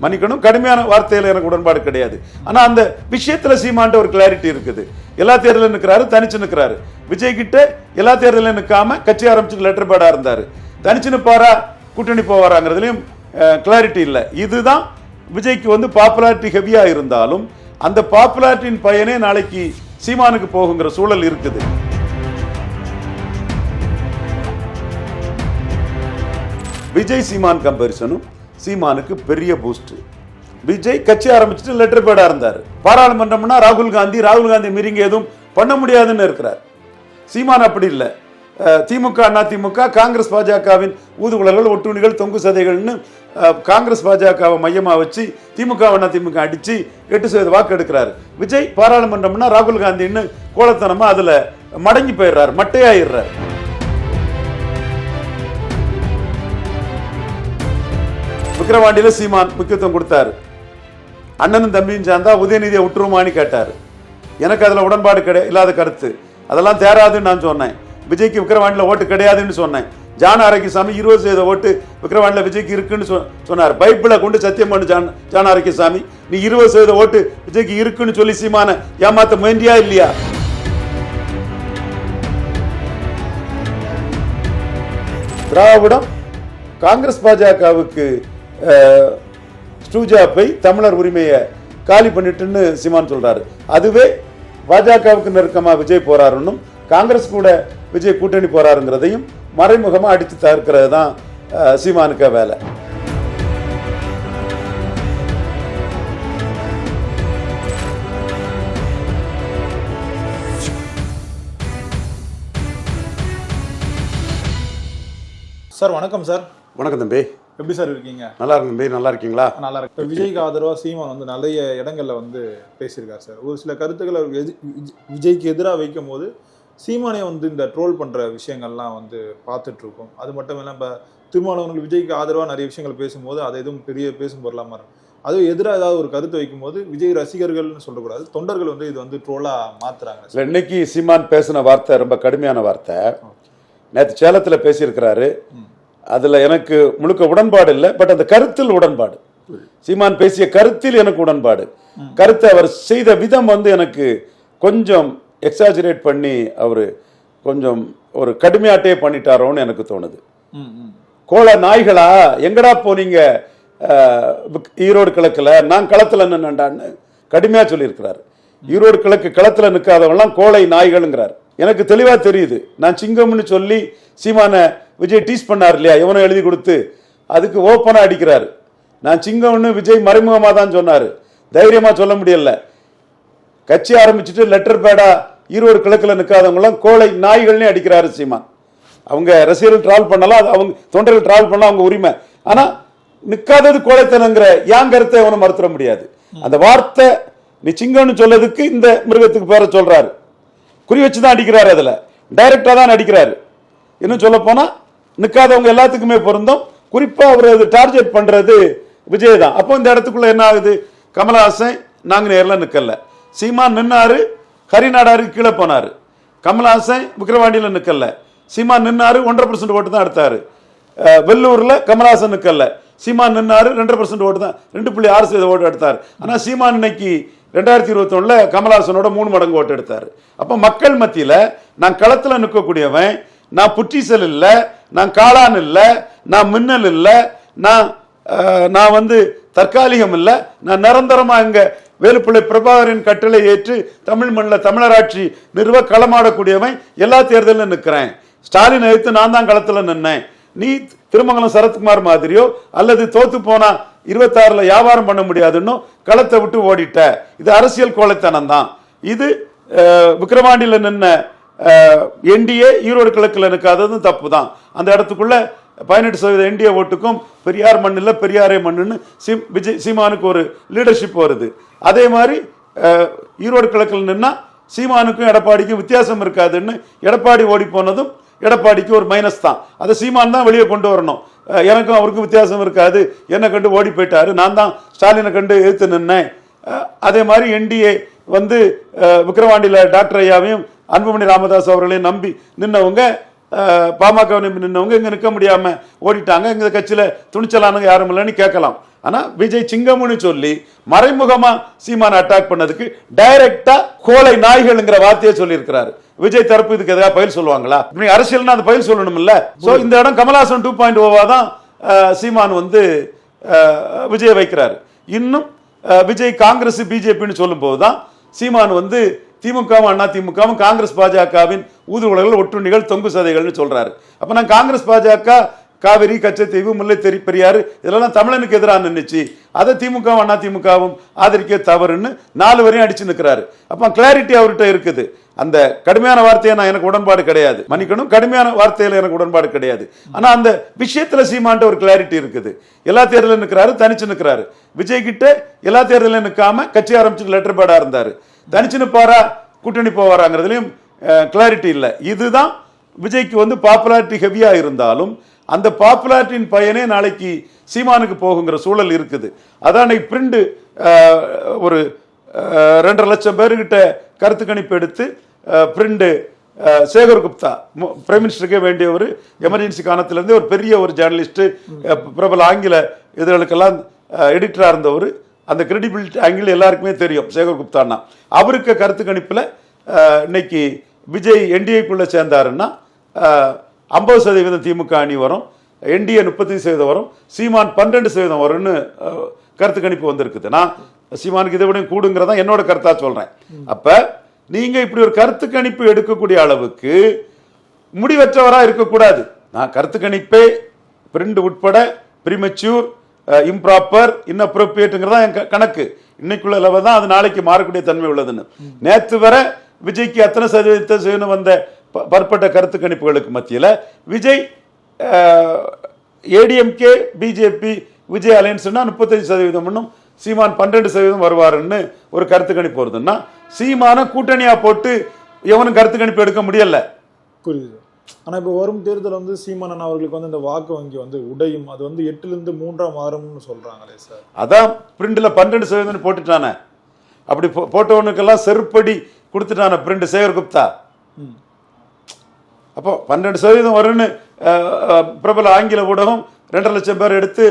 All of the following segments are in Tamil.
மன்னிக்கணும், கடுமையான வார்த்தையில் எனக்கு உடன்பாடு கிடையாது. ஆனால் அந்த விஷயத்தில் சீமான்ட்ட ஒரு கிளாரிட்டி இருக்குது. எல்லா தேர்தலில் நிற்கிறாரு, தனிச்சு நிற்கிறாரு. விஜய் கிட்ட எல்லா தேர்தலில் நிற்காம கட்சி ஆரம்பிச்சு லெட்டர் பேடாக இருந்தார். தனிச்சு நிற்பாரா கூட்டணி போவாராங்கிறதுலையும் கிளாரிட்டி இல்லை. இதுதான் விஜய்க்கு வந்து பாப்புலாரிட்டி ஹெவியாக இருந்தாலும் அந்த பாப்புலாரிட்டியின் பயனே நாளைக்கு சீமானுக்கு போகுங்கிற சூழல் இருக்குது. விஜய் சீமான் கம்பேரிசனும் சீமானுக்கு பெரிய பூஸ்ட். விஜய் கட்சி ஆரம்பிச்சுட்டு லெட்டர் பேடா இருந்தார். பாராளுமன்றம்னா ராகுல் காந்தி மீறிங்க எதுவும் பண்ண முடியாதுன்னு இருக்கிறார். சீமான் அப்படி இல்லை. திமுக அண்ணா திமுக காங்கிரஸ் பாஜகவின் ஊதுகுழல்கள் ஒட்டுணிகள் தொங்கு சதைகள்னு காங்கிரஸ் பாஜகவை மையமா வச்சு திமுக அண்ணா திமுக அடிச்சு 8% வாக்கு எடுக்கிறாரு. விஜய் பாராளுமன்றம்னா ராகுல் காந்தின்னு கோலத்தனமா அதுல மடங்கி போயிடுறாரு, மட்டையாயிடுறாரு. விக்கிரவாண்டியில சீமான் முக்கியத்துவம் கொடுத்தாரு. அண்ணனும் தம்பியும் சேர்ந்தா உதயநிதியை விட்டுருமான்னு கேட்டாரு. எனக்கு அதுல உடன்பாடு இல்லாத கருத்து. அதெல்லாம் தேராதுன்னு நான் சொன்னேன். விஜய்க்கு விக்கிரவாண்டியில் ஓட்டு கிடையாதுன்னு சொன்னேன். ஜான் ஆரோக்கியசாமி 20% ஓட்டு விக்கிரவாண்டியில் விஜய்க்கு இருக்குன்னு சொன்னார். பைபிளை கொண்டு சத்தியம் பண்ணு ஜான் ஆரோக்கியசாமி, நீ 20% ஓட்டு விஜய்க்கு இருக்குன்னு சொல்லி சீமான ஏமாத்த முயன்றியா இல்லையா? திராவிடம் காங்கிரஸ் பாஜகவுக்கு ஸ்டூஜாப்பை தமிழர் உரிமையை காலி பண்ணிட்டுன்னு சீமான் சொல்றாரு. அதுவே பாஜகவுக்கு நெருக்கமா விஜய் போறாருன்னு காங்கிரஸ் கூட விஜய் கூட்டணி போறாருங்கிறதையும் மறைமுகமா அடித்து தவிர்க்கிறது தான் சீமானுக்கு வேலை. சார் வணக்கம் சார். வணக்கம் தம்பி. எப்படி சார் இருக்கீங்க? நல்லா இருக்கு தம்பி. நல்லா இருக்கீங்களா? நல்லா இருக்கு. விஜய்க்கு ஆதரவா சீமான் வந்து நிறைய இடங்கள்ல வந்து பேசியிருக்காரு சார். ஒரு சில கருத்துக்களை விஜய்க்கு எதிராக வைக்கும் போது சீமானே வந்து இந்த ட்ரோல் பண்ற விஷயங்கள்லாம் வந்து பார்த்துட்டு இருக்கோம். அது மட்டும் இல்லாமல் இப்போ திருமாவளவர்கள் விஜய்க்கு ஆதரவாக நிறைய விஷயங்கள் பேசும்போது அதை எதுவும் பெரிய பேசும் பொருளாம இருக்கும். அதுவும் எதிராக ஏதாவது ஒரு கருத்தை வைக்கும் போது விஜய் ரசிகர்கள்னு சொல்லக்கூடாது, தொண்டர்கள் வந்து இது வந்து ட்ரோலா மாத்துறாங்க. இன்னைக்கு சீமான் பேசின வார்த்தை ரொம்ப கடுமையான வார்த்தை. நேற்று சேலத்தில் பேசியிருக்கிறாரு. அதுல எனக்கு முழுக்க உடன்பாடு இல்லை. பட் அந்த கருத்தில் உடன்பாடு. சீமான் பேசிய கருத்தில் எனக்கு உடன்பாடு. கருத்தை அவர் செய்த விதம் வந்து எனக்கு கொஞ்சம் எக்ஸாஜரேட் பண்ணி அவரு கொஞ்சம் ஒரு கடுமையாட்டே பண்ணிட்டாரோன்னு எனக்கு தோணுது. கோல நாய்களா எங்கடா போனீங்க ஈரோடு கிழக்குல, நான் களத்துல நின்றான்னு கடுமையா சொல்லியிருக்கிறாரு. ஈரோடு கிழக்கு களத்துல நிற்காதவெல்லாம் கோலை நாய்கள்ங்கிறார். எனக்கு தெளிவா தெரியுது. நான் சிங்கம்னு சொல்லி சீமான விஜய் டீஸ் பண்ணார் இல்லையா, இவனை எழுதி கொடுத்து அதுக்கு ஓப்பனா அடிக்கிறாரு. நான் சிங்கம்னு விஜய் மறைமுகமா தான் சொன்னாரு, தைரியமா சொல்ல முடியல. கட்சி ஆரம்பிச்சுட்டு லெட்டர் பேடா ஈரோடு கிழக்குல நிற்காதவங்களாம் கோலை நாய்கள்னு அடிக்கிறாரு சீமான். அவங்க ரசிகர்கள் டிராவல் பண்ணலாம், அவங்க தொண்டர்கள் டிராவல் பண்ணலாம், அவங்க உரிமை. ஆனா நிற்காதது கோழைத்தனங்கிற யான் கருத்தை அவனை மறுத்துட முடியாது. அந்த வார்த்தை நீ சிங்கம்னு சொல்லதுக்கு இந்த மிருகத்துக்கு பேர சொல்றாரு, குறி வச்சுதான் அடிக்கிறாரு. அதுல டைரக்டா தான் அடிக்கிறாரு. இன்னும் சொல்ல போனா நிற்காதவங்க எல்லாத்துக்குமே பொருந்தும். குறிப்பா அவர் டார்கெட் பண்றது விஜய் தான். அப்போ இந்த இடத்துக்குள்ள என்ன ஆகுது? கமலஹாசன் நாங்க நேர்ல நிக்கல, சீமான் நின்னாரு, ஹரிநாடாரு கீழே போனாரு. கமலஹாசன் விக்கிரவாண்டியில நிக்கல, சீமான் நின்னாரு, 1.5% ஓட்டு தான் எடுத்தாரு. வெள்ளூர்ல கமலஹாசன் நிக்கல, சீமான் நின்னாரு, 2% ஓட்டு தான், 2.6% ஓட்டு எடுத்தார். ஆனா சீமான் இன்னைக்கு 2021 கமலஹாசனோட 3 மடங்கு ஓட்டு எடுத்தாரு. அப்ப மக்கள் மத்தியில நான் களத்துல நிற்கக்கூடியவன், நான் புற்றிசல் இல்ல, நான் காளான் இல்ல, நான் மின்னல் இல்ல, நான் வந்து தற்காலிகம் இல்ல, நான் நிரந்தரமா இங்க வேலுப்பிள்ளை பிரபாகரின் கட்டளை ஏற்று தமிழ் மண்ணில் தமிழராட்சி நிறுவ களமாடக்கூடியவன். எல்லா தேர்தலில் நிற்கிறேன். ஸ்டாலின் எதிர்த்து நான் தான் களத்துல நின்னேன். நீ திருமங்கலம் சரத்குமார் மாதிரியோ அல்லது தோத்து போனா 26ல வியாபாரம் பண்ண முடியாதுன்னு களத்தை விட்டு ஓடிட்ட. இது அரசியல் கோழைத்தனம் தான். இது விக்கிரவாண்டியில நின்ன என்டிஏ ஈரோடு கிழக்குல நிற்காததும் தப்பு தான். அந்த இடத்துக்குள்ள 18% என்டிஏ ஓட்டுக்கும் பெரியார் மண்ணில் பெரியாரே மண்ணுன்னு விஜய் சீமானுக்கு ஒரு லீடர்ஷிப் வருது. அதே மாதிரி ஈரோடு கிழக்கில் நின்னா சீமானுக்கும் எடப்பாடிக்கும் வித்தியாசம் இருக்காதுன்னு எடப்பாடி ஓடி போனதும் எடப்பாடிக்கு ஒரு மைனஸ் தான். அதை சீமான் தான் வெளியே கொண்டு வரணும். எனக்கும் அவருக்கும் வித்தியாசம் இருக்காது, என்னை கண்டு ஓடி போயிட்டாரு, நான் தான் ஸ்டாலினை கண்டு எதிர்த்து நின்னேன். அதே மாதிரி என்டிஏ வந்து விக்கிரவாண்டியில டாக்டர் ஐயாவையும் அன்புமணி ராமதாஸ் அவர்களையும் நம்பி நின்னவங்க, பாமக நின்னவங்க இங்க நிற்க முடியாம ஓடிட்டாங்க. எங்க கட்சியில துணிச்சலானவங்க யாரும் இல்லைன்னு கேட்கலாம். ஆனா விஜய் சிங்கம்னு சொல்லி மறைமுகமா சீமான அட்டாக் பண்ணதுக்கு டைரக்டா கோலை நாய்கள்ங்கிற வார்த்தையை சொல்லி இருக்கிறாரு. விஜய் தரப்பு இதுக்கு எதாவது பதில் சொல்லுவாங்களா? அரசியல்னா அந்த பதில் சொல்லணும் இல்ல. சோ இந்த இடம் கமலஹாசன் 2.0 தான் சீமான் வந்து விஜய் வைக்கிறாரு. இன்னும் விஜய் காங்கிரஸ் பிஜேபின்னு சொல்லும் போதுதான் சீமான் வந்து திமுகவும் அண்ணா திமுகவும் காங்கிரஸ் பாஜகவின் ஊதுகுழல்கள் ஒட்டுண்ணிகள் தொங்கு சதைகள்னு சொல்றாரு. அப்ப நான் காங்கிரஸ் பாஜக காவிரி கச்சத்தீவு முல்லை பெரியாறு இதெல்லாம் தமிழனுக்கு எதிராக நின்றுச்சு, அதை திமுகவும் அண்ணா திமுகவும் ஆதரிக்க தவறுன்னு 4 வரையும் அடிச்சு நிற்கிறாரு. அப்ப கிளாரிட்டி அவர்கிட்ட இருக்குது. அந்த கடுமையான வார்த்தையை நான் எனக்கு உடன்பாடு கிடையாது, மன்னிக்கணும், கடுமையான வார்த்தையில எனக்கு உடன்பாடு கிடையாது. ஆனா அந்த விஷயத்துல சீமான்ட்ட ஒரு கிளாரிட்டி இருக்குது. எல்லா தேர்தலும் நிற்கிறாரு, தனிச்சு நிற்கிறாரு. விஜய் கிட்ட எல்லா தேர்தலும் நிற்காம கட்சி ஆரம்பிச்சு லெட்டர் பேடா இருந்தாரு. தனிச்சு நிற்பாரா கூட்டணி போவாராங்கிறதுலயும் கிளாரிட்டி இல்லை. இதுதான் விஜய்க்கு வந்து பாப்புலாரிட்டி ஹெவியா இருந்தாலும் அந்த பாப்புலாரிட்டியின் பயனே நாளைக்கு சீமானுக்கு போகுங்கிற சூழல் இருக்குது. அதான் பிரிண்ட் ஒரு 2.5 லட்சம் பேருக்கிட்ட கருத்து கணிப்பு எடுத்து பிரிண்ட் சேகர் குப்தா பிரைம் மினிஸ்டருக்கே வேண்டிய ஒரு எமர்ஜென்சி காலத்திலிருந்து ஒரு பெரிய ஒரு ஜேர்னலிஸ்ட், பிரபல ஆங்கில இதழுக்கெல்லாம் எடிட்டரா இருந்தவர். அந்த கிரெடிபிலிட்டி ஆங்கிள் எல்லாருக்குமே தெரியும் சேகர் குப்தான்னா. அவருக்கு கருத்து கணிப்புல இன்னைக்கு விஜய் என்டிஏக்குள்ள சேர்ந்தாருன்னா 50% திமுக அணி வரும், என்டிஏ 35% வரும், சீமான் 12% வரும்னு கருத்து கணிப்பு வந்திருக்குது. நான் சீமானுக்கு இதை விட கூடுங்கிறதா என்னோட கருத்தா சொல்றேன். அப்ப நீங்க இப்படி ஒரு கருத்து கணிப்பு எடுக்கக்கூடிய அளவுக்கு முடிவற்றவரா இருக்கக்கூடாது. நான் கருத்து கணிப்பே பிரிண்ட் உட்பட பிரிமெச்சூர், இம்ப்ராப்பர், இன்அப்ரோப்ரியேட்டுங்கிறதா என் கணக்கு. இன்னைக்குள்ள லெவல் தான், அது நாளைக்கு மாறக்கூடிய தன்மை உள்ளதுன்னு. நேற்று வர விஜய்க்கு அத்தனை சதவீதம் வந்த பற்பட்ட கருத்து கணிப்புகளுக்கு மத்தியில் விஜய் ஏடிஎம்கே பிஜேபி விஜய் அலையன்ஸ்னா 35% சீமான் 12% வருவாருன்னு ஒரு கருத்து கணிப்பு வருதுன்னா சீமான கூட்டணியா போட்டு எவனும் கருத்து கணிப்பு எடுக்க முடியல. புரியுது. ஆனா இப்ப வரும் தேர்தல் வந்து சீமானன் அவர்களுக்கு வந்து இந்த வாக்கு வங்கி வந்து உடையும், அது வந்து 8லிருந்து 3 மாறும்னு சொல்றாங்களே சார். அதான் பிரிண்ட்ல 12% போட்டுட்டானே. அப்படி போட்டவனுக்கெல்லாம் செருப்படி கொடுத்துட்டான பிரிண்ட் சேகர் குப்தா. அப்போ 12% வரும்னு பிரபல ஆங்கில ஊடகம் 2.5 லட்சம் பேர் எடுத்து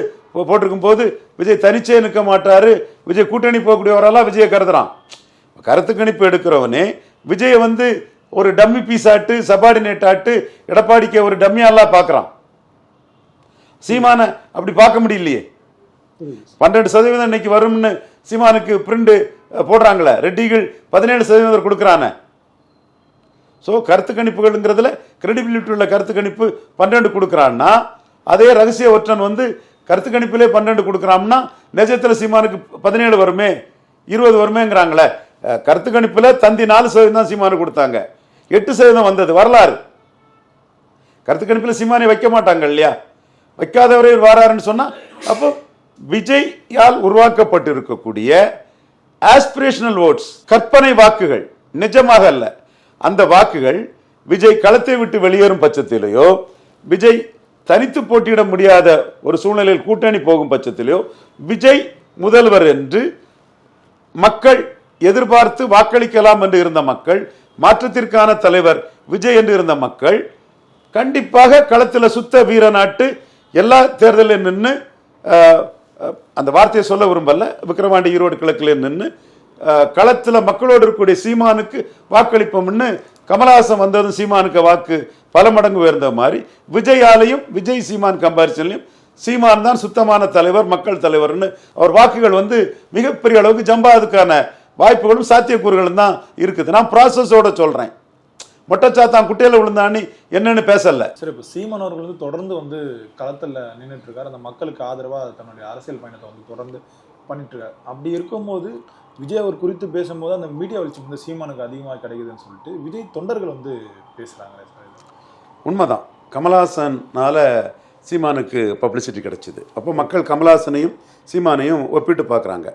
போட்டிருக்கும் போது விஜய் தனிச்சே நிற்க மாட்டாரு, விஜய் கூட்டணி போகக்கூடியவரெல்லாம் விஜயை கருதுறான். கருத்து கணிப்பு எடுக்கிறவனே விஜயை வந்து ஒரு டம்மி பீஸ் ஆட்டு, சபார்டினேட் ஆட்டு, எடப்பாடிக்கு ஒரு டம்மியாலாம் பார்க்கறான். சீமான அப்படி பார்க்க முடியலையே. 12% இன்னைக்கு வரும்னு சீமானுக்கு பிரிண்ட் போடுறாங்களே, ரெட்டிகள் 17% கொடுக்குறானே. ஸோ கருத்து கணிப்புகள்ங்கிறதுல கிரெடிபிலிட்டி உள்ள கருத்து கணிப்பு 12 கொடுக்குறான்னா, அதே ரகசிய ஒற்றன் வந்து கருத்து கணிப்பிலே 12 கொடுக்குறான்னா நிஜத்தில் சீமானுக்கு 17 வருமே 20 வருமேங்கிறாங்களே. கருத்து கணிப்புல தந்தி 4% தான் சீமானு கொடுத்தாங்க, 8% வந்தது வரலாறு. கருத்து கணிப்பில் சீமானை வைக்க மாட்டாங்க இல்லையா, வைக்காதவரே வாராருன்னு சொன்னா அப்போ விஜயால் உருவாக்கப்பட்டு இருக்கக்கூடிய ஆஸ்பிரேஷனல் ஓட்ஸ், கற்பனை வாக்குகள், நிஜமாக அல்ல, அந்த வாக்குகள் விஜய் களத்தை விட்டு வெளியேறும் பட்சத்திலேயோ, விஜய் தனித்து போட்டியிட முடியாத ஒரு சூழ்நிலையில் கூட்டணி போகும் பட்சத்திலேயோ, விஜய் முதல்வர் என்று மக்கள் எதிர்பார்த்து வாக்களிக்கலாம் என்று இருந்த மக்கள், மாற்றத்திற்கான தலைவர் விஜய் என்று இருந்த மக்கள் கண்டிப்பாக களத்தில் சுத்த வீர நாட்டு எல்லா தேர்தலில் நின்று, அந்த வார்த்தையை சொல்ல விரும்பல, விக்கிரவாண்டி ஈரோடு கிழக்கில் நின்று களத்தில் மக்களோடு இருக்கக்கூடிய சீமானுக்கு வாக்களிப்போம்னு கமலஹாசன் வந்ததும் சீமானுக்கு வாக்கு பல மடங்கு உயர்ந்த மாதிரி விஜயாலையும் விஜய் சீமான் கம்பாரிசன்லையும் சீமான் தான் சுத்தமான தலைவர், மக்கள் தலைவர்னு அவர் வாக்குகள் வந்து மிகப்பெரிய அளவுக்கு ஜம்பாதுக்கான வாய்ப்புகளும் சாத்தியக்கூறுகளும் தான் இருக்குது. நான் ப்ராசஸோட சொல்றேன், மொட்டச்சாத்தான் குட்டையில விழுந்தான்னு என்னன்னு பேசல. சரி, இப்போ சீமான் அவர்கள் வந்து தொடர்ந்து வந்து களத்தில் நின்றுட்டு இருக்காரு, அந்த மக்களுக்கு ஆதரவாக தன்னுடைய அரசியல் பயணத்தை வந்து தொடர்ந்து பண்ணிட்டு இருக்காரு. அப்படி இருக்கும்போது விஜய் அவர் குறித்து பேசும்போது அந்த மீடியா வெளிச்சம் வந்து சீமானுக்கு அதிகமாக கிடைக்குதுன்னு சொல்லிட்டு விஜய் தொண்டர்கள் வந்து பேசுறாங்க. உண்மைதான், கமலஹாசனால சீமானுக்கு பப்ளிசிட்டி கிடைச்சிது. அப்போ மக்கள் கமலஹாசனையும் சீமானையும் ஒப்பிட்டு பார்க்குறாங்க.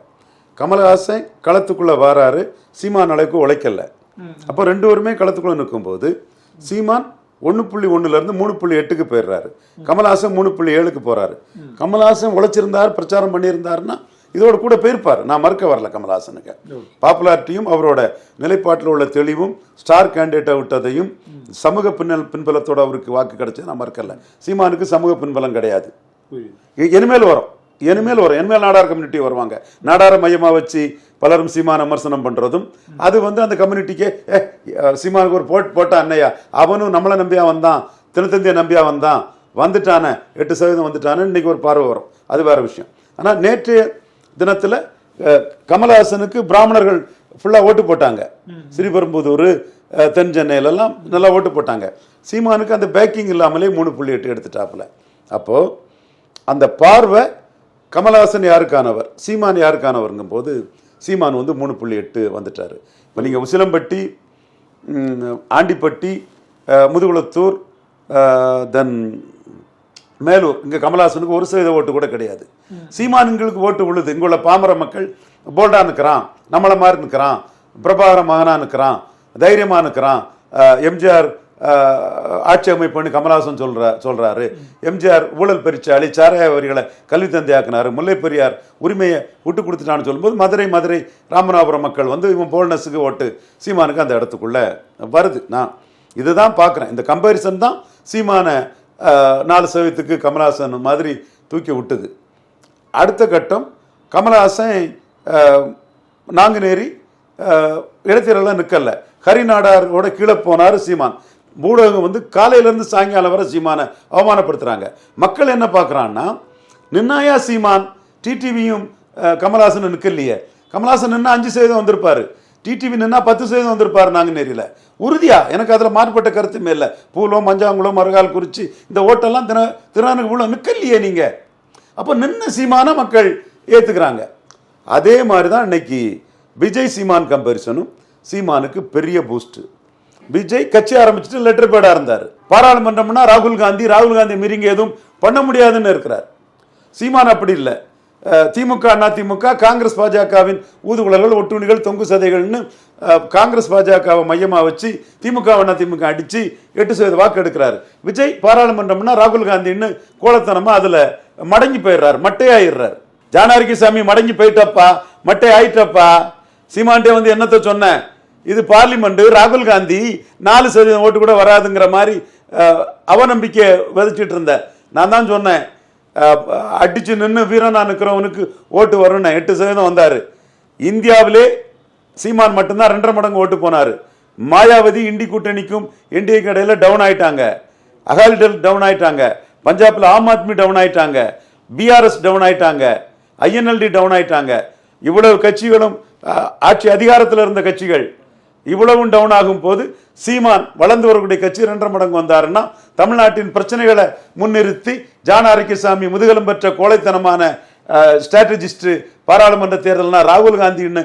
கமலஹாசன் களத்துக்குள்ள வாராரு, சீமான் அளவுக்கு உழைக்கல. அப்போ 2 பேருமே களத்துக்குள்ள நிற்கும்போது சீமான் 1.1 3.8 போயிடுறாரு, கமலஹாசன் 3.7 போறாரு. கமலஹாசன் உழைச்சிருந்தார், பிரச்சாரம் பண்ணியிருந்தாருன்னா இதோட கூட போயிருப்பார், நான் மறுக்க வரல. கமலஹாசனுக்கு பாப்புலாரிட்டியும் அவரோட நிலைப்பாட்டில் உள்ள தெளிவும் ஸ்டார் கேண்டிடேட்டை விட்டதையும் சமூக பின்பலத்தோட அவருக்கு வாக்கு கிடைச்சது நான் மறுக்கல. சீமானுக்கு சமூக பின்பலம் கிடையாது, இனிமேல் வரும். இனிமேல் வரும். இனிமேல் நாடார் கம்யூனிட்டி வருவாங்க. நாடார மையமாக வச்சு பலரும் சீமான விமர்சனம் பண்ணுறதும் அது வந்து அந்த கம்யூனிட்டிக்கே சீமானுக்கு ஒரு போட்டா அண்ணையா, அவனும் நம்மளை நம்பியா வந்தான், தினத்தந்தியை நம்பியா வந்தான், வந்துட்டானே 8% வந்துட்டானு இன்னைக்கு ஒரு பார்வை வரும். அது வேற விஷயம். ஆனால் நேற்றைய தினத்தில் கமலஹாசனுக்கு பிராமணர்கள் ஃபுல்லாக ஓட்டு போட்டாங்க. ஸ்ரீபெரும்புதூர், தென் சென்னையிலெல்லாம் நல்லா ஓட்டு போட்டாங்க. சீமானுக்கு அந்த பேக்கிங் இல்லாமலே 3.8 எடுத்துட்டாப்புல. அப்போது அந்த பார்வை கமலஹாசன் யாருக்கானவர், சீமான் யாருக்கானவருங்கும் போது சீமான் வந்து 3.8 வந்துட்டார். இப்போ நீங்கள் உசிலம்பட்டி, ஆண்டிப்பட்டி, முதுகுளத்தூர், தென் மேலூர், இங்கே கமலஹாசனுக்கு 1% ஓட்டு கூட கிடையாது. சீமான்களுக்கு ஓட்டு விழுது. இங்குள்ள பாமர மக்கள் போல்டாக நிற்கிறான், நம்மளை மாதிரி நிற்கிறான், பிரபாகர மகனா நிற்கிறான், தைரியமாக நிற்கிறான். எம்ஜிஆர் ஆட்சி அமைப்புன்னு கமலஹாசன் சொல்றாரு. எம்ஜிஆர் ஊழல் பெருச்சாளி, சாராய வரிகளை கல்வி தந்தையாக்குனாரு, முல்லை பெரியார் உரிமையை விட்டு கொடுத்துட்டான்னு சொல்லும்போது மதுரை ராமநாதபுரம் மக்கள் வந்து இவன் போல்னஸுக்கு ஓட்டு சீமானுக்கு அந்த இடத்துக்குள்ள வருது. நான் இதுதான் பார்க்குறேன். இந்த கம்பேரிசன் தான் சீமான 4% கமலஹாசன் மாதிரி தூக்கி விட்டுது. அடுத்த கட்டம் கமலஹாசன் நாங்குநேரி இடத்திலெல்லாம் நிற்கல, ஹரிநாடாரோட கீழே போனார் சீமான். ஊடகம் வந்து காலையிலேருந்து சாயங்காலம் வரை சீமானை அவமானப்படுத்துகிறாங்க. மக்கள் என்ன பார்க்குறான்னா, நின்னாயா சீமான், டிடிவியும் கமலஹாசன் நிற்கலையே, கமலஹாசன் நின்னா 5% வந்திருப்பார், டிடிவி நின்னா 10% வந்திருப்பார் நாங்குநேரியில். உறுதியா எனக்கு அதில் மாறுபட்ட கருத்துமே இல்லை. பூலம், மஞ்சாங்குளம், மறுகால் குறிச்சி இந்த ஓட்டெல்லாம் திறனுக்கு இவ்வளோ நிற்கலையே நீங்கள். அப்போ நின்ன சீமான மக்கள் ஏற்றுக்கிறாங்க. அதே மாதிரி தான் இன்னைக்கு விஜய் சீமான் கம்பேரிசனும் சீமானுக்கு பெரிய பூஸ்ட். விஜய் கட்சி ஆரம்பிச்சுட்டு லெட்டர் பேடாக இருந்தார். பாராளுமன்றம்னா ராகுல் காந்தி மீறிங்க எதுவும் பண்ண முடியாதுன்னு இருக்கிறார். சீமான் அப்படி இல்லை. திமுக, அதிமுக, காங்கிரஸ், பாஜகவின் ஊதுகுழல்கள், ஒட்டுணிகள், தொங்கு சதைகள்னு காங்கிரஸ் பாஜகவை மையமாக வச்சு திமுக, அதிமுக அடித்து 8% வாக்கு எடுக்கிறாரு. விஜய் பாராளுமன்றம்னா ராகுல் காந்தின்னு கோலத்தனமாக அதில் மடங்கி போயிடுறாரு, மட்டையாயிடுறாரு. ஜானாரிசாமி மடங்கி போயிட்டப்பா, மட்டை ஆயிட்டப்பா. சீமான்டே வந்து என்னத்தை சொன்னேன், இது பார்லிமெண்ட், ராகுல் காந்தி 4% ஓட்டு கூட வராதுங்கிற மாதிரி அவநம்பிக்கை விதைச்சிட்டு இருந்த. நான் தான் சொன்னேன், அடிச்சு நின்று வீரனா நிற்கிறவனுக்கு ஓட்டு வரும்னு. 8% வந்தார். இந்தியாவிலே சீமான் மட்டும்தான் 2.5 மடங்கு ஓட்டு போனார். மாயாவதி இண்டி கூட்டணிக்கும் என்டிஏக்கு இடையில டவுன் ஆயிட்டாங்க, அகாலிதள் டவுன் ஆயிட்டாங்க, பஞ்சாப்ல ஆம் ஆத்மி டவுன் ஆயிட்டாங்க, பிஆர்எஸ் டவுன் ஆயிட்டாங்க, ஐஎன்எல்டி டவுன் ஆயிட்டாங்க. இவ்வளவு கட்சிகளும் ஆட்சி அதிகாரத்தில் இருந்த கட்சிகள் இவ்வளவும் டவுன் ஆகும் போது சீமான் வளர்ந்து வரக்கூடிய கட்சி 2.5 மடங்கு வந்தாருன்னா, தமிழ்நாட்டின் பிரச்சனைகளை முன்னிறுத்தி ஜானாரிசாமி முதுகலம் பெற்ற கோழைத்தனமான ஸ்ட்ராட்டஜிஸ்ட், பாராளுமன்ற தேர்தல்னா ராகுல் காந்தின்னு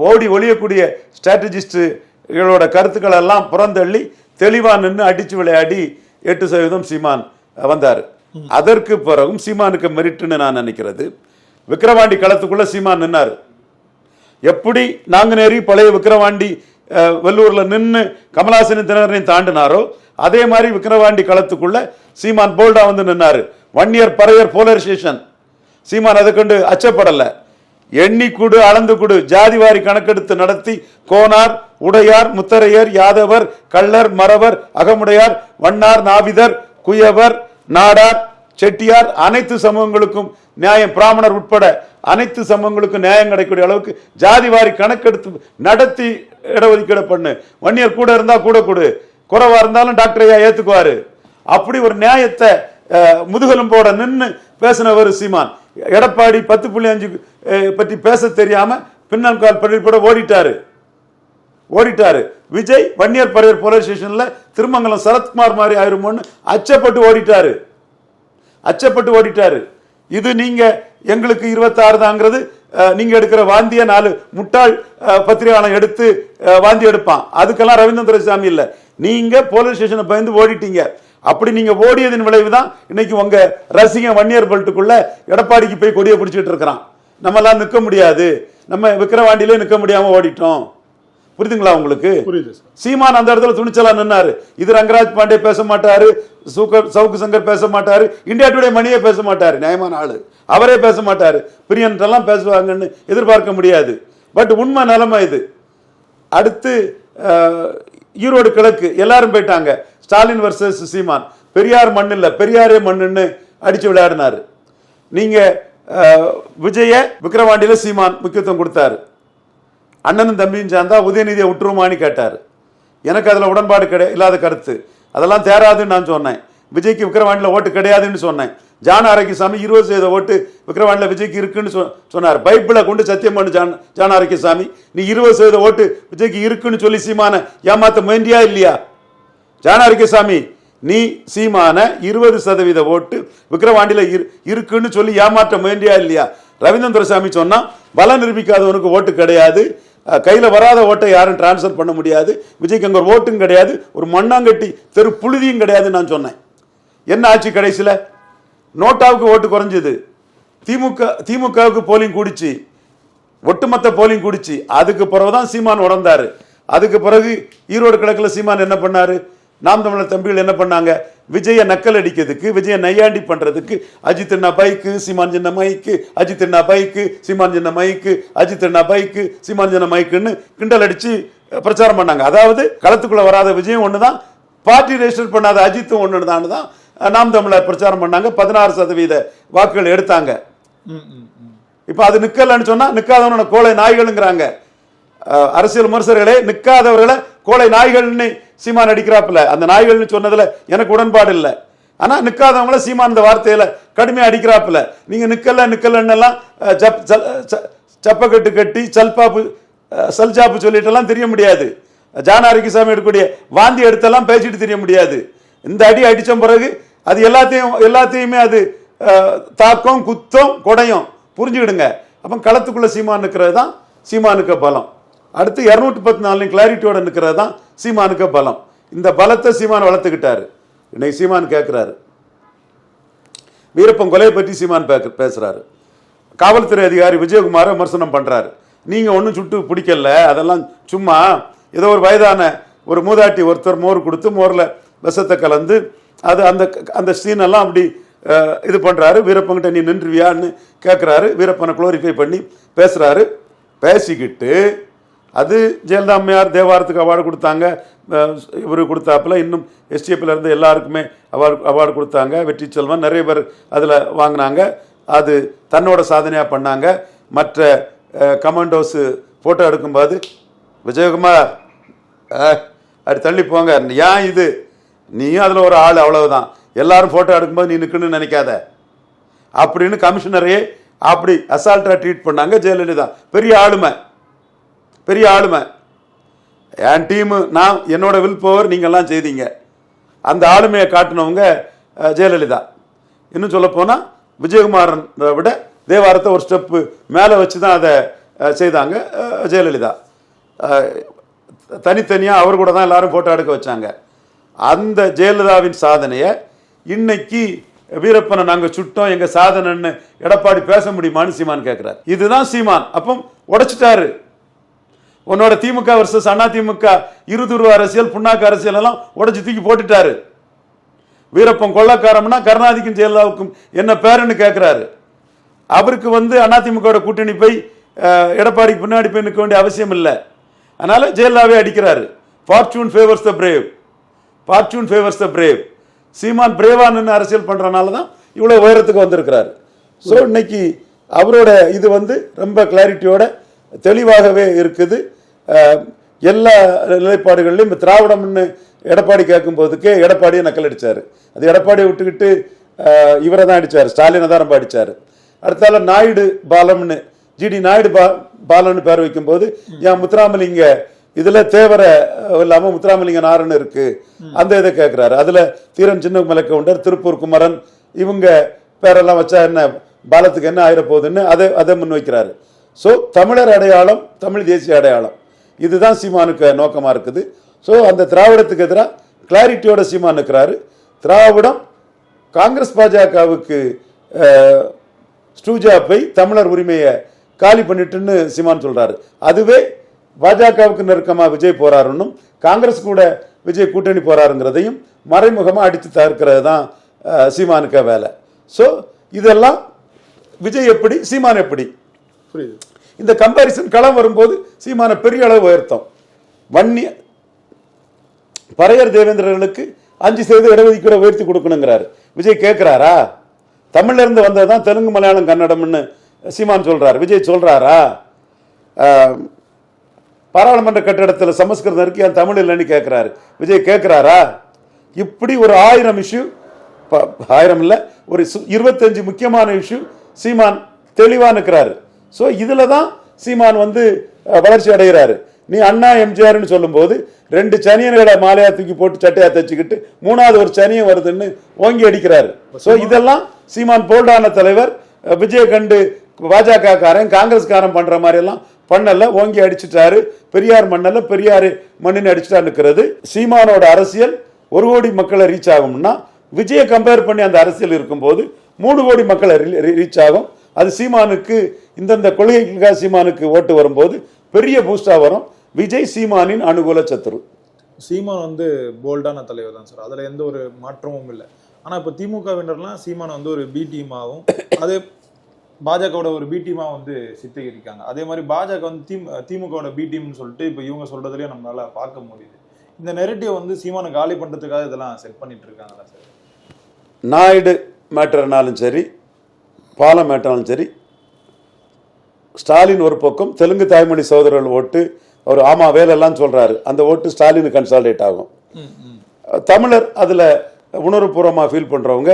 ஓடி ஒழியக்கூடிய ஸ்ட்ராட்டஜிஸ்டுகளோட கருத்துக்களை எல்லாம் புறந்தள்ளி தெளிவாக நின்று அடிச்சு விளையாடி 8% சீமான் வந்தார். அதற்கு பிறகும் சீமானுக்கு மெரிட்டுன்னு நான் நினைக்கிறது, விக்கிரவாண்டி களத்துக்குள்ள சீமான் நின்னார். எப்படி நாங்குநேரி பழைய விக்கிரவாண்டி வெள்ளூர்ல நின்று கமலஹாசனின் தினகரனையும் தாண்டினாரோ அதே மாதிரி விக்கிரவாண்டி களத்துக்குள்ள சீமான் போல்டா வந்து நின்னாரு. 1 இயர் பரையர் போலரைசேஷன். சீமான் அதை கண்டு அச்சப்படல. எண்ணி குடு, அளந்து குடு, ஜாதிவாரி கணக்கெடுத்து நடத்தி கோனார், உடையார், முத்தரையர், யாதவர், கள்ளர், மறவர், அகமுடையார், வண்ணார், நாவிதர், குயவர், நாடார், செட்டியார் அனைத்து சமூகங்களுக்கும் நியாயம், பிராமணர் உட்பட அனைத்து சமூகங்களுக்கும் நியாயம் கிடைக்கக்கூடிய அளவுக்கு ஜாதிவாரி கணக்கெடுத்து நடத்தி இடஒதுக்கீடு பண்ணு. 1 இயர் கூட இருந்தா கூட கொடு, குறைவா இருந்தாலும் டாக்டர் ஐயா ஏத்துக்குவாரு. அப்படி ஒரு நியாயத்தை முதுகெலும்போட நின்று பேசினவர் சீமான். எடப்பாடி 10.5 பற்றி பேச தெரியாம பின்னல் கால் பட ஓடிட்டாரு. விஜய் 1 இயர் பரையர் போலரைசேஷன்ல திருமங்கலம் சரத்குமார் மாதிரி ஆயிருமோன்னு அச்சப்பட்டு ஓடிட்டாரு. இது நீங்க எங்களுக்கு 26 தாங்கிறது நீங்க எடுக்கிற வாந்திய 4 முட்டாள் பத்திரிகையாளன் எடுத்து வாந்தி எடுப்பான். அதுக்கெல்லாம் ரவீந்திரன் துரைசாமி இல்ல, நீங்க போலீஸ் ஸ்டேஷனை பயந்து ஓடிட்டீங்க. அப்படி நீங்க ஓடியதின் விளைவுதான் இன்னைக்கு உங்க ரசிகன் 1 இயர் பெல்ட்டுக்குள்ள எடப்பாடிக்கு போய் கொடியை பிடிச்சிட்டு இருக்கிறான். நம்ம எல்லாம் நிற்க முடியாது, நம்ம விக்கிரவாண்டியிலே நிற்க முடியாம ஓடிட்டோம். புரியுதுங்களா உங்களுக்கு? சீமான் அந்த இடத்துல துணிச்சலா நின்னாரு. இது ரங்கராஜ் பாண்டே பேச மாட்டாரு, சவுக்கு சங்கர் பேச மாட்டாரு, இந்தியா டுடே மணியே பேச மாட்டாரு, நியாயமான ஆளு அவரே பேச மாட்டாரு. பிரியன்ட்டெல்லாம் பேசுவாங்கன்னு எதிர்பார்க்க முடியாது. பட் உண்மை நிலைமை இது. அடுத்து ஈரோடு கிழக்கு எல்லாரும் போயிட்டாங்க. ஸ்டாலின் வர்சஸ் சீமான். பெரியார் மண் இல்ல, பெரியாரே மண்ணுன்னு அடிச்சு விளையாடினாரு. நீங்க விஜய விக்கிரவாண்டியில சீமான் முக்கியத்துவம் கொடுத்தாரு. அண்ணனும் தம்பியும் சேர்ந்தா உதயநிதியை விட்டுருமான்னு கேட்டார். எனக்கு அதில் உடன்பாடு இல்லாத கருத்து. அதெல்லாம் தேராதுன்னு நான் சொன்னேன். விஜய்க்கு விக்கிரவாண்டியில் ஓட்டு கிடையாதுன்னு சொன்னேன். ஜான ஆரோக்கியசாமி 20% ஓட்டு விக்கிரவாண்டியில் விஜய்க்கு இருக்குன்னு சொன்னார். பைபிளை கொண்டு சத்தியம் பண்ணு ஜான ஆரோக்கியசாமி, நீ 20% ஓட்டு விஜய்க்கு இருக்குன்னு சொல்லி சீமான ஏமாத்த முயன்றியா இல்லையா? ஜான ஆரோக்கியசாமி, நீ சீமான 20% ஓட்டு விக்கிரவாண்டியில் இருக்குன்னு சொல்லி ஏமாற்ற முயன்றியா இல்லையா? ரவீந்திரன் துரைசாமி சொன்னா பலம் நிரூபிக்காதவனுக்கு ஓட்டு கிடையாது, கையில் வராத ஓட்டை யாரும் டிரான்ஸ்ஃபர் பண்ண முடியாது, விஜய்க்கு அங்கே ஒரு ஓட்டும் கிடையாது, ஒரு மண்ணாங்கட்டி தெரு புழுதியும் கிடையாதுன்னு நான் சொன்னேன். என்ன ஆச்சு கடைசியில்? நோட்டாவுக்கு ஓட்டு குறைஞ்சது, திமுகவுக்கு போலிங் கூடிச்சு, ஒட்டுமொத்த போலிங் கூடிச்சு. அதுக்கு பிறகுதான் சீமான் உடந்தாரு. அதுக்கு பிறகு ஈரோடு கிழக்குல சீமான் என்ன பண்ணாரு? நாம் தமிழர் தம்பிகள் என்ன பண்ணாங்க? விஜய நக்கல் அடிக்கிறதுக்கு, விஜய நையாண்டி பண்றதுக்கு அஜித் அண்ணா பைக்கு, சீமான் சின்ன மைக்கு, அஜித் அண்ணா பைக்கு, சீமான் சின்ன மைக்கு, அஜித் அண்ணா பைக்கு, சீமான் சின்ன மைக்குன்னு கிண்டல் அடிச்சு பிரச்சாரம் பண்ணாங்க. அதாவது களத்துக்குள்ள வராத விஜயம் ஒண்ணுதான், பார்ட்டி ரெஜிஸ்டர் பண்ணாத அஜித்தும் ஒண்ணுதான் தான் நாம் தமிழர் பிரச்சாரம் பண்ணாங்க. 16% வாக்குகள் எடுத்தாங்க. இப்ப அது நிக்கலன்னு சொன்னா நிக்காதவன கோழை நாய்கள்ங்கிறாங்க. அரசியல் விமர்சகர்களே, நிக்காதவர்களை கோழை நாய்கள்னு சீமான் அடிக்கிறாப்புல. அந்த நாய்கள்னு சொன்னதுல எனக்கு உடன்பாடு இல்லை. ஆனா நிக்காதவங்கள சீமான் இந்த வார்த்தையில கடுமையா அடிக்கிறாப்புல. நீங்க நிக்கலன்னு எல்லாம் சப்பக்கட்டு கட்டி சல்ஜாப்பு சொல்லிட்டு எல்லாம் தெரிய முடியாது. ஜான ஆரோக்கியசாமி எடுக்கக்கூடிய வாந்தி எடுத்தெல்லாம் பேசிட்டு தெரிய முடியாது. இந்த அடி அடிச்ச பிறகு அது எல்லாத்தையுமே அது தாக்கம், குத்தம், கொடையும் புரிஞ்சுக்கிடுங்க. அப்ப களத்துக்குள்ள சீமான் நிற்கிறது தான் சீமானுக்கு பலம். அடுத்து 214 கிளாரிட்டியோட நிற்கிறது தான் சீமானுக்கு பலம். இந்த பலத்தை சீமான் வளர்த்துக்கிட்டாரு. இன்னைக்கு சீமான் கேட்கிறாரு, வீரப்பன் கொலையை பற்றி சீமான் பேசுறாரு. காவல்துறை அதிகாரி விஜயகுமாரை விமர்சனம் பண்றாரு. நீங்க ஒன்றும் சுட்டு பிடிக்கல, அதெல்லாம் சும்மா ஏதோ ஒரு வயதான ஒரு மூதாட்டி ஒருத்தர் மோர் கொடுத்து மோர்ல விஷத்தை கலந்து அது அந்த சீன் எல்லாம் அப்படி இது பண்றாரு. வீரப்பன்கிட்ட நீ நின்றுவியான்னு கேட்கிறாரு. வீரப்பனை குளோரிஃபை பண்ணி பேசுறாரு. பேசிக்கிட்டு அது ஜெயலலிதா அம்மையார் தேவாரத்துக்கு அவார்டு கொடுத்தாங்க, இவரு கொடுத்தாப்புல, இன்னும் எஸ்டிஎஃப்ல இருந்து எல்லாருக்குமே அவார்டு கொடுத்தாங்க. வெற்றி செல்வன் நிறைய பேர் அதில் வாங்கினாங்க. அது தன்னோட சாதனையாக பண்ணாங்க. மற்ற கமாண்டோஸ் ஃபோட்டோ எடுக்கும்போது விஜயகுமார் அப்படி தள்ளி போங்க, ஏன் இது நீயும் அதில் ஒரு ஆள், அவ்வளவுதான், எல்லாரும் ஃபோட்டோ எடுக்கும்போது நீ நிற்கணும்னு நினைக்காத அப்படின்னு கமிஷனரையே அப்படி அசால்ட்டா ட்ரீட் பண்ணாங்க ஜெயலலிதா. பெரிய ஆளுமை. என் டீமு, நான் என்னோட வில் பவர் நீங்கள்லாம் செய்தீங்க. அந்த ஆளுமையை காட்டினவங்க ஜெயலலிதா. இன்னும் சொல்ல போனால் விஜயகுமாரன் விட தேவாரத்தை ஒரு ஸ்டெப்பு மேலே வச்சு தான் அதை செய்தாங்க ஜெயலலிதா. தனித்தனியாக அவர் கூட தான் எல்லாரும் ஃபோட்டோ எடுக்க வச்சாங்க. அந்த ஜெயலலிதாவின் சாதனையை இன்னைக்கு வீரப்பனை நாங்கள் சுட்டோம் எங்கள் சாதனைன்னு எடப்பாடி பேச முடியுமான்னு சீமான் கேட்குறாரு. இதுதான் சீமான். அப்போ உடைச்சிட்டாரு. உன்னோட திமுக வர்சஸ் அண்ணா திமுக இருதுருவ அரசியல், புண்ணாக்கு அரசியல் எல்லாம் உடைச்சு தூக்கி போட்டுட்டாரு. வீரப்பன் கொள்ளக்காரம்னா கருணாநிதிக்கும் ஜெயலலிதாவுக்கும் என்ன பேருன்னு கேட்கிறாரு. அவருக்கு அதிமுக கூட்டணி போய் எடப்பாடிக்கு பின்னாடி போய் நிற்க வேண்டிய அவசியம் இல்லை. அதனால ஜெயலலிதாவே அடிக்கிறாரு. Fortune favours the brave. Seeman பிரேவான்னு அரசியல் பண்றதுனால தான் இவ்வளவு உயரத்துக்கு வந்திருக்கிறாரு. ஸோ இன்னைக்கு அவரோட இது ரொம்ப கிளாரிட்டியோட தெளிவாகவே இருக்குது. எல்லா நிலைப்பாடுகள்லையும் இப்போ திராவிடம்னு எடப்பாடி கேட்கும் போதுக்கே எடப்பாடியை நக்கல் அடிச்சாரு. அது எடப்பாடியை விட்டுக்கிட்டு இவரை தான் அடிச்சாரு, ஸ்டாலினை தான் ரொம்ப அடிச்சாரு. அடுத்தால நாயுடு பாலம்னு ஜிடி நாயுடு பாலன்னு பேர் வைக்கும்போது ஏன் முத்துராமலிங்க இதுல தேவர இல்லாம முத்துராமலிங்க நாரன்னு இருக்கு, அந்த இதை கேட்கிறாரு. அதுல தீரன் சின்ன மலைக்கவுண்டர், திருப்பூர் குமரன், இவங்க பேரெல்லாம் வச்சா என்ன பாலத்துக்கு என்ன ஆயிர போகுதுன்னு அதை முன்வைக்கிறாரு. ஸோ தமிழர் அடையாளம், தமிழ் தேசிய அடையாளம், இதுதான் சீமானுக்கு நோக்கமா இருக்குது. ஸோ அந்த திராவிடத்துக்கு எதிராக கிளாரிட்டியோட சீமான் இருக்கிறாரு. திராவிடம் காங்கிரஸ் பாஜகவுக்கு ஸ்டூஜாப்பை தமிழர் உரிமையை காலி பண்ணிட்டுன்னு சீமான் சொல்றாரு. அதுவே பாஜகவுக்கு நெருக்கமா விஜய் போறாருன்னும் காங்கிரஸ் கூட விஜய் கூட்டணி போறாருங்கிறதையும் மறைமுகமா அடித்து தவிர்க்கிறது தான் சீமானுக்கு வேலை. ஸோ இதெல்லாம் விஜய் எப்படி, சீமான் எப்படி, இந்த கம்பாரிசன் களம் வரும்போது சீமான பெரிய அளவு உயர்த்தம். வன்னிய பறையர் தேவேந்திரர்களுக்கு 5% இடஒதுக்கீடு உயர்த்தி கொடுக்கணுங்கிறாரு. விஜய் கேட்கிறாரா? தமிழ்ல இருந்து வந்ததுதான் தெலுங்கு மலையாளம் கன்னடம்னு சீமான் சொல்றாரு. விஜய் சொல்றாரா? பாராளுமன்ற கட்டிடத்தில் சமஸ்கிருதம் இருக்கு, என் தமிழ் இல்லைன்னு கேட்கிறாரு. விஜய் கேட்கிறாரா? இப்படி ஒரு 1000 இஷ்யூ, 1000 இல்ல, ஒரு 25 முக்கியமான இஷ்யூ சீமான் தெளிவா நிற்கிறாரு. ஸோ இதுல தான் சீமான் வந்து வளர்ச்சி அடைகிறாரு. நீ அண்ணா எம்ஜிஆர்னு சொல்லும் போது 2 சனியன்களை மாலையா தூக்கி போட்டு சட்டையா தச்சுக்கிட்டு 3வது ஒரு சனியம் வருதுன்னு ஓங்கி அடிக்கிறாரு. ஸோ இதெல்லாம் சீமான் போல்டான தலைவர். விஜய் கண்டு பாஜக காரன் காங்கிரஸ்காரன் பண்ற மாதிரி எல்லாம் பண்ணல, ஓங்கி அடிச்சுட்டாரு. பெரியார் மண்ணல்ல, பெரியார் மண்ணின்னு அடிச்சுட்டா நிற்கிறது. சீமானோட அரசியல் 1 கோடி மக்களை ரீச் ஆகும்னா விஜயை கம்பேர் பண்ணி அந்த அரசியல் இருக்கும்போது 3 கோடி மக்களை ரீச் ஆகும். அது சீமானுக்கு இந்தந்த கொள்கைகளுக்காக சீமானுக்கு ஓட்டு வரும்போது பெரிய பூஸ்டா வரும். விஜய் சீமானின் அனுகூல சத்துரு. சீமான் வந்து போல்டான தலைவர் தான் சார், அதுல எந்த ஒரு மாற்றமும் இல்லை. ஆனா இப்ப திமுகவினர்லாம் சீமான் வந்து ஒரு பி டீமாவும் அதே பாஜகவோட ஒரு பி டீமா வந்து சித்தரிக்காங்க. அதே மாதிரி பாஜக வந்து திமுகவோட பி டீம்னு சொல்லிட்டு இப்ப இவங்க சொல்றதுலயே நம்மளால பார்க்க முடியுது. இந்த நெரட்டிவ் வந்து சீமானை காலி பண்றதுக்காக இதெல்லாம் செட் பண்ணிட்டு இருக்காங்களா சார்? நாயுடு மேட்டர்னாலும் சரி, பால மேட்டர்னாலும் சரி, ஸ்டாலின் ஒரு பக்கம் தெலுங்கு தாய்மொழி சகோதரர்கள் ஓட்டு அவர் ஆமா வேலையெல்லாம் சொல்றாரு, அந்த ஓட்டு ஸ்டாலின் கன்சால்டேட் ஆகும். தமிழர் அதுல உணர்வுபூர்வமாக ஃபீல் பண்றவங்க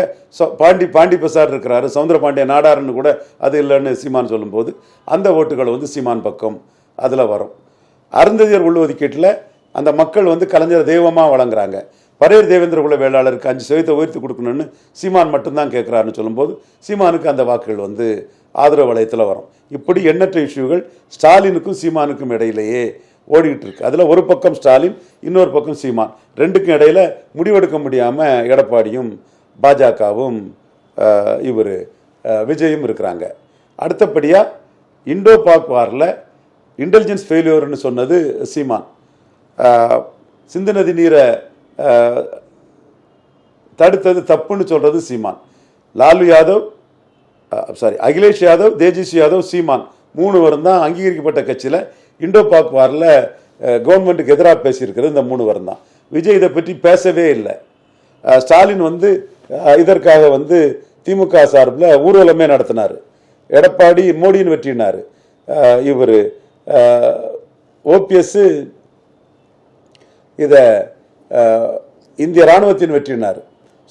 பாண்டி பிரசாத் இருக்கிறாரு, சவுந்தர பாண்டிய நாடாருன்னு கூட அது இல்லைன்னு சீமான் சொல்லும்போது அந்த ஓட்டுகள் வந்து சீமான் பக்கம் அதில் வரும். அருந்ததியர் உள்ஒதுக்கீட்டில் அந்த மக்கள் வந்து கலைஞர் தெய்வமாக வழங்குறாங்க. பரையர் தேவேந்திர குல வேளாளருக்கு 5% உயர்த்தி கொடுக்கணும்னு சீமான் மட்டும்தான் கேட்குறாருன்னு சொல்லும்போது சீமானுக்கு அந்த வாக்குகள் வந்து ஆதரவு வளையத்தில் வரும். இப்படி எண்ணற்ற இஷ்யூகள் ஸ்டாலினுக்கும் சீமானுக்கும் இடையிலேயே ஓடிக்கிட்டு இருக்கு. அதில் ஒரு பக்கம் ஸ்டாலின், இன்னொரு பக்கம் சீமான். ரெண்டுக்கும் இடையில முடிவெடுக்க முடியாமல் எடப்பாடியும் பாஜகவும் இவர் விஜயும் இருக்கிறாங்க. அடுத்தபடியாக இண்டோ பாக் வாரில் இன்டெலிஜென்ஸ் ஃபெயிலியர்னு சொன்னது சீமான். சிந்து நதி நீரை தடுத்தது தப்புன்னு சொல்றது சீமான். லாலு யாதவ், அகிலேஷ் யாதவ், தேஜஸ்வி யாதவ், சீமான் 3 பேரும் தான் அங்கீகரிக்கப்பட்ட கட்சியில் இண்டோ பாக் வாரில் கவர்மெண்ட்டுக்கு எதிராக பேசியிருக்கிறது இந்த 3 பேரும் தான். விஜய் இதை பற்றி பேசவே இல்லை. ஸ்டாலின் வந்து இதற்காக வந்து திமுக சார்பில் ஊர்வலமே நடத்தினார். எடப்பாடி மோடின்னு வெற்றினார். இவர் ஓபிஎஸ் இதை இந்திய ராணுவத்தின் வெற்றினார்.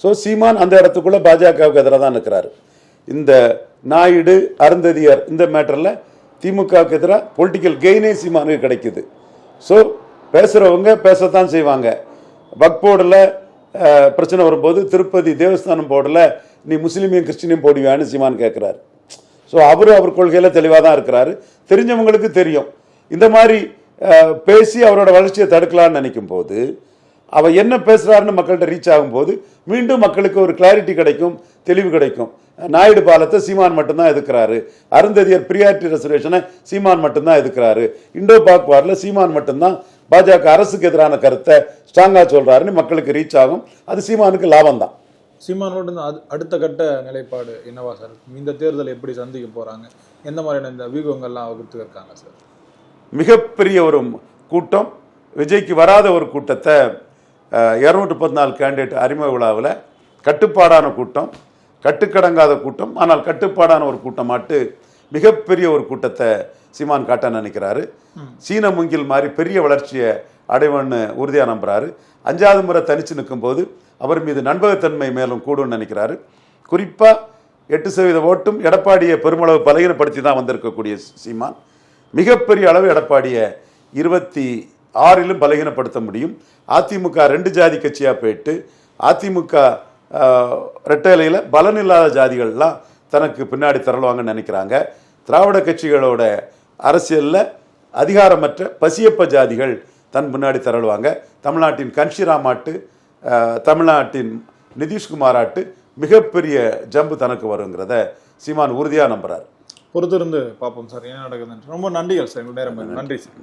ஸோ சீமான் அந்த இடத்துக்குள்ள பாஜகவுக்கு எதிராக தான் இருக்கிறார். இந்த நாயுடு அருந்ததியர் இந்த மேட்டரில் திமுகவுக்கு எதிராக பொலிட்டிக்கல் கெயினே சீமானுக்கு கிடைக்குது. ஸோ பேசுகிறவங்க பேசத்தான் செய்வாங்க. வக் போர்டில் பிரச்சனை வரும்போது திருப்பதி தேவஸ்தானம் போர்டில் நீ முஸ்லீமையும் கிறிஸ்டினையும் போடுவியான்னு சீமான் கேட்குறாரு. ஸோ அவர் கொள்கையில் தெளிவாக தான் இருக்கிறாரு. தெரிஞ்சவங்களுக்கு தெரியும். இந்த மாதிரி பேசி அவரோட வளர்ச்சியை தடுக்கலான்னு நினைக்கும் போது அவ என்ன பேசுறாருன்னு மக்கள்கிட்ட ரீச் ஆகும்போது மீண்டும் மக்களுக்கு ஒரு கிளாரிட்டி கிடைக்கும், தெளிவு கிடைக்கும். நாயுடு பாலத்தை சீமான் மட்டும்தான் எதிர்க்கிறாரு, அருந்ததியர் பிரியாரிட்டி ரெசர்வேஷனை சீமான் மட்டும்தான் எதிர்க்கிறாரு, இண்டோ பாக் வாரில் சீமான் மட்டும்தான் பாஜக அரசுக்கு எதிரான கருத்தை ஸ்ட்ராங்கா சொல்றாருன்னு மக்களுக்கு ரீச் ஆகும். அது சீமானுக்கு லாபம் தான். சீமானோட அடுத்த கட்ட நிலைப்பாடு என்னவா சார்? இந்த தேர்தலை எப்படி சந்திக்க போறாங்க? எந்த மாதிரியான இந்த வியூகங்கள்லாம் வகுத்து இருக்காங்க சார்? மிகப்பெரிய ஒரு கூட்டம், விஜய்க்கு வராத ஒரு கூட்டத்தை 214 கேண்டிடேட் அறிமுக விழாவில் கட்டுப்பாடான கூட்டம், கட்டுக்கடங்காத கூட்டம், ஆனால் கட்டுப்பாடான ஒரு கூட்டமாட்டு மிகப்பெரிய ஒரு கூட்டத்தை சீமான் காட்ட நினைக்கிறாரு. சீன முங்கில் மாதிரி பெரிய வளர்ச்சியை அடைவன்னு உறுதியாக நம்புறாரு. 5வது முறை தனிச்சு நிற்கும் போது அவர் மீது நண்பகத்தன்மை மேலும் கூடும்னு நினைக்கிறாரு. குறிப்பாக 8% ஓட்டும் எடப்பாடியை பெருமளவு பலகீனப்படுத்தி தான் வந்திருக்கக்கூடிய சீமான் மிகப்பெரிய அளவு எடப்பாடியை 26 பலகீனப்படுத்த முடியும். அதிமுக 2 ஜாதி கட்சியாக போயிட்டு அதிமுக ரெட்டையிலையில் பலனில்லாத ஜாதிகள்லாம் தனக்கு பின்னாடி திரளுவாங்கன்னு நினைக்கிறாங்க. திராவிட கட்சிகளோட அரசியலில் அதிகாரமற்ற பசியப்ப ஜாதிகள் தன் பின்னாடி திரளுவாங்க. தமிழ்நாட்டின் கன்ஷிராமாட்டு, தமிழ்நாட்டின் நிதிஷ்குமாராட்டு மிகப்பெரிய ஜம்பு தனக்கு வருங்கிறத சீமான் உறுதியாக நம்புறாரு. பொறுத்திருந்து பார்ப்போம் சார் என்ன நடக்குதுன்னு. ரொம்ப நன்றிகள் சார், நேரம் நன்றி சார்.